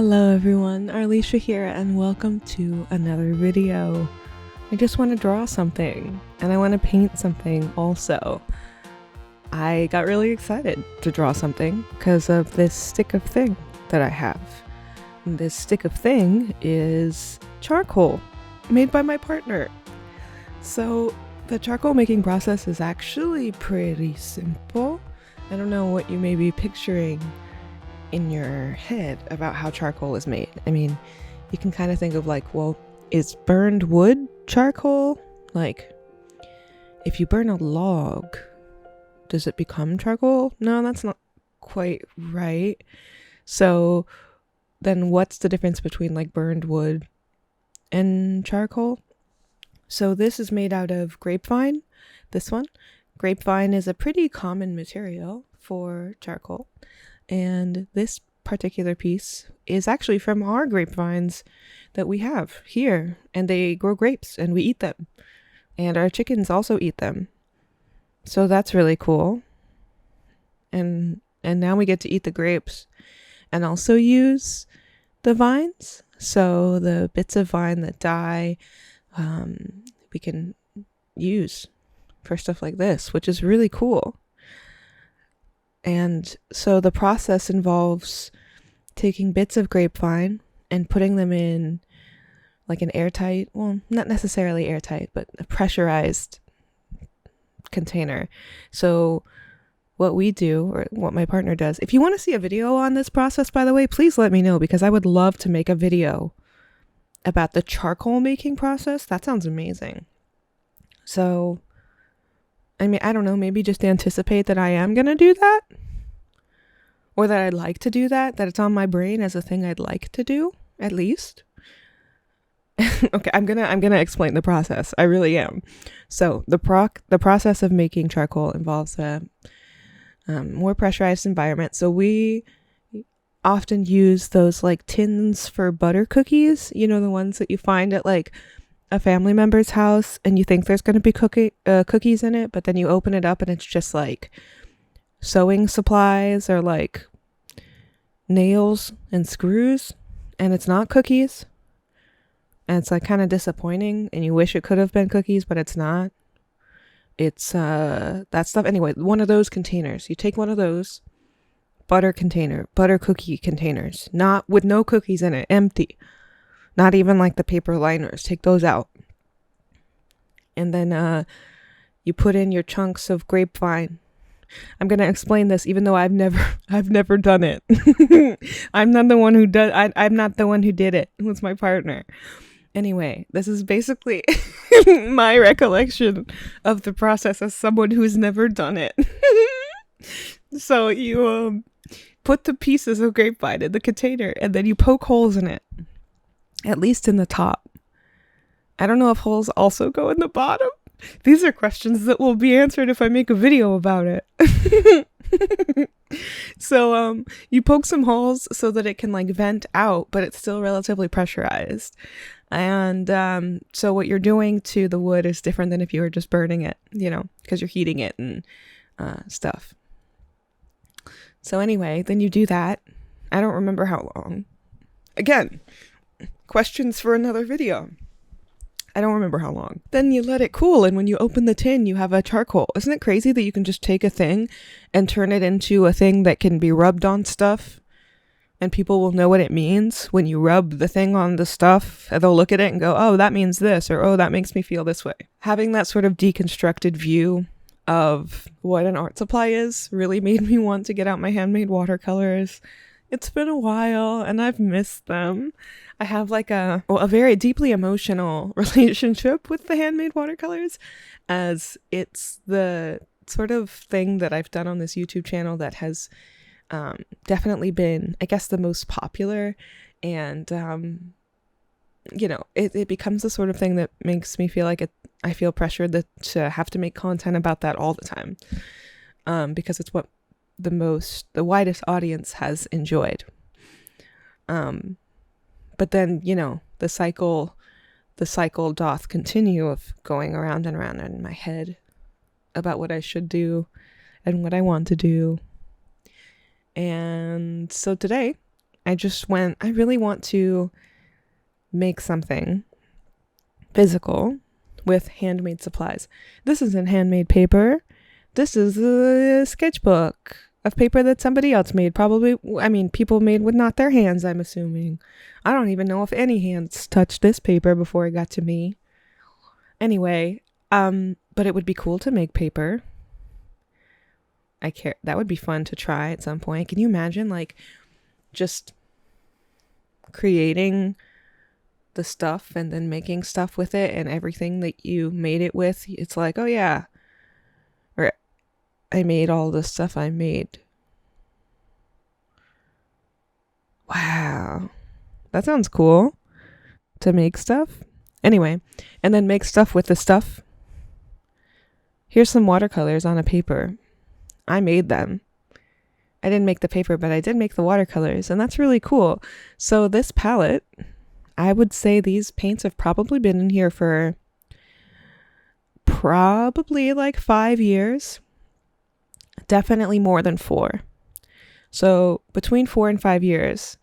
Hello everyone, Arlisha here and welcome to another video. I just want to draw something and I want to paint something also. I got really excited to draw something because of this stick of thing that I have. And this stick of thing is charcoal made by my partner. So the charcoal making process is actually pretty simple. I don't know what you may be picturing in your head about how charcoal is made. I mean, you can kind of think of like, well, is burned wood charcoal? Like, if you burn a log, does it become charcoal? No, that's not quite right. So then what's the difference between like burned wood and charcoal? So this is made out of grapevine, this one. Grapevine is a pretty common material for charcoal. And this particular piece is actually from our grapevines that we have here. And they grow grapes and we eat them. And our chickens also eat them. So that's really cool. And now we get to eat the grapes and also use the vines. So the bits of vine that die, we can use for stuff like this, which is really cool. And so the process involves taking bits of grapevine and putting them in like an airtight, well, not necessarily airtight, but a pressurized container. So what we do, or what my partner does, if you want to see a video on this process, by the way, please let me know because I would love to make a video about the charcoal making process. That sounds amazing. So I mean, I don't know, maybe just anticipate that I am going to do that. Or that I'd like to do that it's on my brain as a thing I'd like to do, at least. Okay, I'm gonna explain the process. I really am. So the process of making charcoal involves a more pressurized environment. So we often use those like tins for butter cookies, you know, the ones that you find at like a family member's house and you think there's going to be cookies in it, but then you open it up and it's just like sewing supplies or like nails and screws and it's not cookies. And it's like kind of disappointing and you wish it could have been cookies, but it's not. It's that stuff. Anyway, one of those containers. You take one of those butter cookie containers, not with no cookies in it, empty. Not even like the paper liners. Take those out. And then you put in your chunks of grapevine. I'm going to explain this even though I've never done it. I'm not the one who I'm not the one who did it. It was my partner. Anyway, this is basically my recollection of the process as someone who's never done it. So you put the pieces of grapevine in the container and then you poke holes in it. At least in the top. I don't know if holes also go in the bottom. These are questions that will be answered if I make a video about it. So you poke some holes so that it can like vent out, but it's still relatively pressurized. And so what you're doing to the wood is different than if you were just burning it, you know, because you're heating it and stuff. So anyway, then you do that. I don't remember how long. Again, questions for another video. I don't remember how long. Then you let it cool, and when you open the tin, you have a charcoal. Isn't it crazy that you can just take a thing and turn it into a thing that can be rubbed on stuff, and people will know what it means when you rub the thing on the stuff, and they'll look at it and go, oh, that means this, or oh, that makes me feel this way. Having that sort of deconstructed view of what an art supply is really made me want to get out my handmade watercolors. It's been a while and I've missed them. I have like a very deeply emotional relationship with the handmade watercolors, as it's the sort of thing that I've done on this YouTube channel that has definitely been, I guess, the most popular. And, you know, it becomes the sort of thing that makes me feel like I feel pressured to have to make content about that all the time, because it's what the widest audience has enjoyed. But then, you know, the cycle doth continue of going around and around in my head about what I should do and what I want to do. And so today I really want to make something physical with handmade supplies. This isn't handmade paper. This is a sketchbook of paper that somebody else made. Probably, I mean, people made with not their hands, I'm assuming. I don't even know if any hands touched this paper before it got to me. Anyway, but it would be cool to make paper. That would be fun to try at some point. Can you imagine, like, just creating the stuff and then making stuff with it, and everything that you made it with, it's like, oh yeah, or I made all the stuff I made. Wow, that sounds cool, to make stuff. Anyway, and then make stuff with the stuff. Here's some watercolors on a paper. I made them. I didn't make the paper, but I did make the watercolors, and that's really cool. So this palette, I would say these paints have probably been in here for probably like 5 years. Definitely more than 4. So between 4 and 5 years.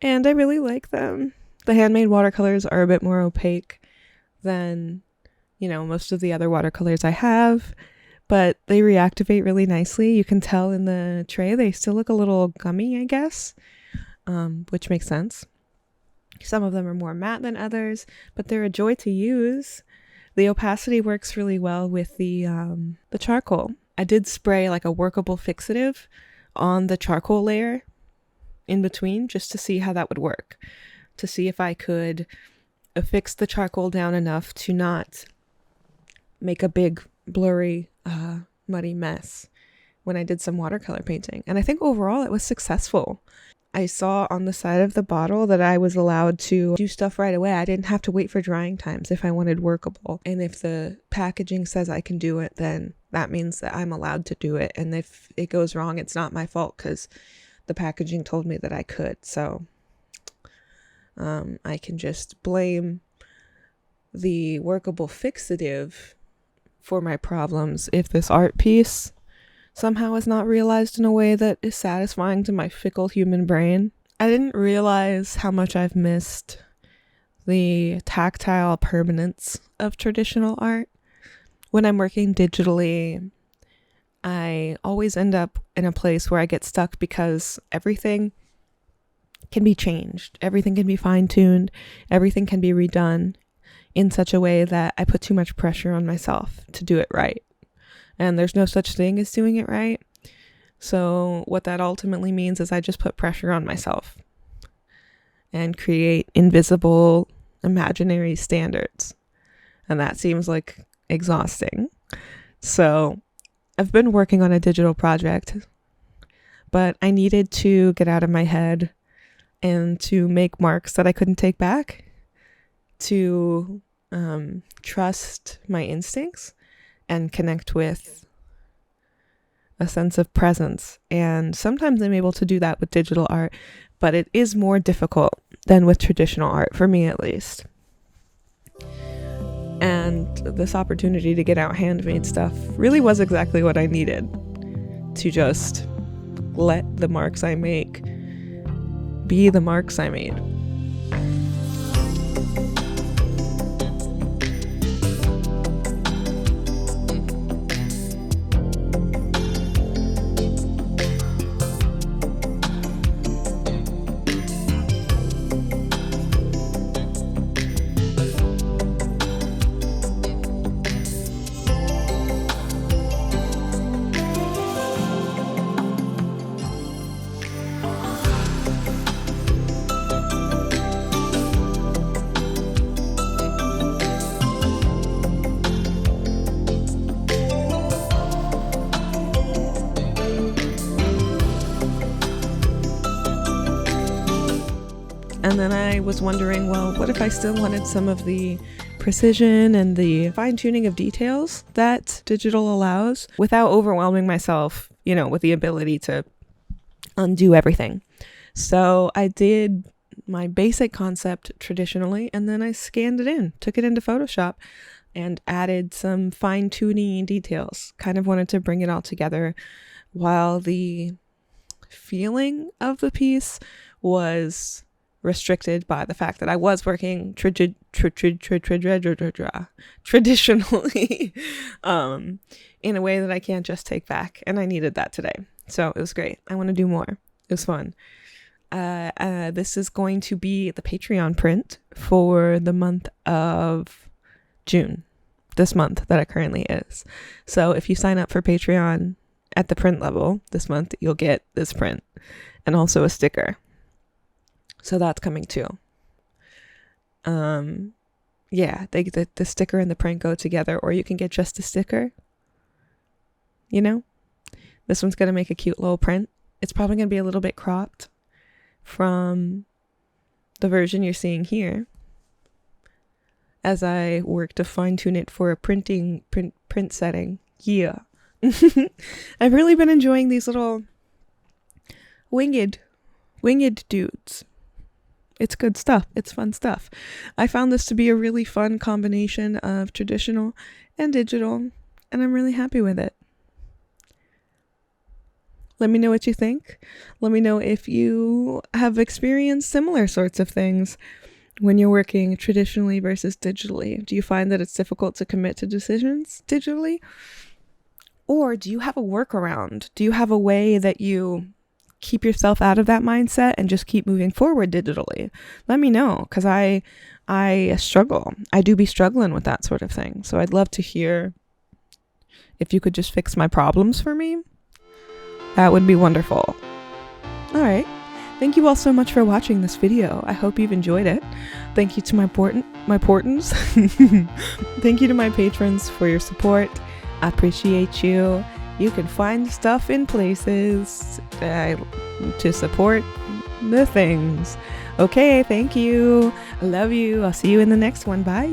And I really like them. The handmade watercolors are a bit more opaque than, most of the other watercolors I have, but they reactivate really nicely. You can tell in the tray they still look a little gummy, I guess, which makes sense. Some of them are more matte than others, but they're a joy to use. The opacity works really well with the charcoal. I did spray like a workable fixative on the charcoal layer in between, just to see how that would work, to see if I could affix the charcoal down enough to not make a big blurry muddy mess when I did some watercolor painting. And I think overall it was successful. I saw on the side of the bottle that I was allowed to do stuff right away. I didn't have to wait for drying times if I wanted workable. And if the packaging says I can do it, then that means that I'm allowed to do it. And if it goes wrong, it's not my fault because the packaging told me that I could. So I can just blame the workable fixative for my problems if this art piece somehow is not realized in a way that is satisfying to my fickle human brain. I didn't realize how much I've missed the tactile permanence of traditional art. When I'm working digitally, I always end up in a place where I get stuck because everything can be changed. Everything can be fine-tuned. Everything can be redone in such a way that I put too much pressure on myself to do it right. And there's no such thing as doing it right. So what that ultimately means is I just put pressure on myself and create invisible, imaginary standards. And that seems like exhausting. So I've been working on a digital project, but I needed to get out of my head and to make marks that I couldn't take back, to trust my instincts and connect with a sense of presence. And sometimes I'm able to do that with digital art, but it is more difficult than with traditional art, for me at least. And this opportunity to get out handmade stuff really was exactly what I needed, to just let the marks I make be the marks I made. And then I was wondering, well, what if I still wanted some of the precision and the fine-tuning of details that digital allows without overwhelming myself, with the ability to undo everything? So I did my basic concept traditionally, and then I scanned it in, took it into Photoshop, and added some fine-tuning details. Kind of wanted to bring it all together while the feeling of the piece was restricted by the fact that I was working traditionally in a way that I can't just take back, and I needed that today. So it was great. I want to do more. It was fun. This is going to be the Patreon print for the month of June, this month that it currently is. So if you sign up for Patreon at the print level this month, you'll get this print and also a sticker. So that's coming too. Yeah, the sticker and the print go together, or you can get just a sticker. You know, this one's going to make a cute little print. It's probably going to be a little bit cropped from the version you're seeing here, as I work to fine tune it for a print setting. Yeah. I've really been enjoying these little winged dudes. It's good stuff. It's fun stuff. I found this to be a really fun combination of traditional and digital, and I'm really happy with it. Let me know what you think. Let me know if you have experienced similar sorts of things when you're working traditionally versus digitally. Do you find that it's difficult to commit to decisions digitally? Or do you have a workaround? Do you have a way that you keep yourself out of that mindset and just keep moving forward digitally? Let me know, because I struggle. I do be struggling with that sort of thing. So I'd love to hear if you could just fix my problems for me. That would be wonderful. All right. Thank you all so much for watching this video. I hope you've enjoyed it. Thank you to my portents. Thank you to my patrons for your support. I appreciate you. You can find stuff in places to support the things. Okay, thank you. I love you. I'll see you in the next one. Bye.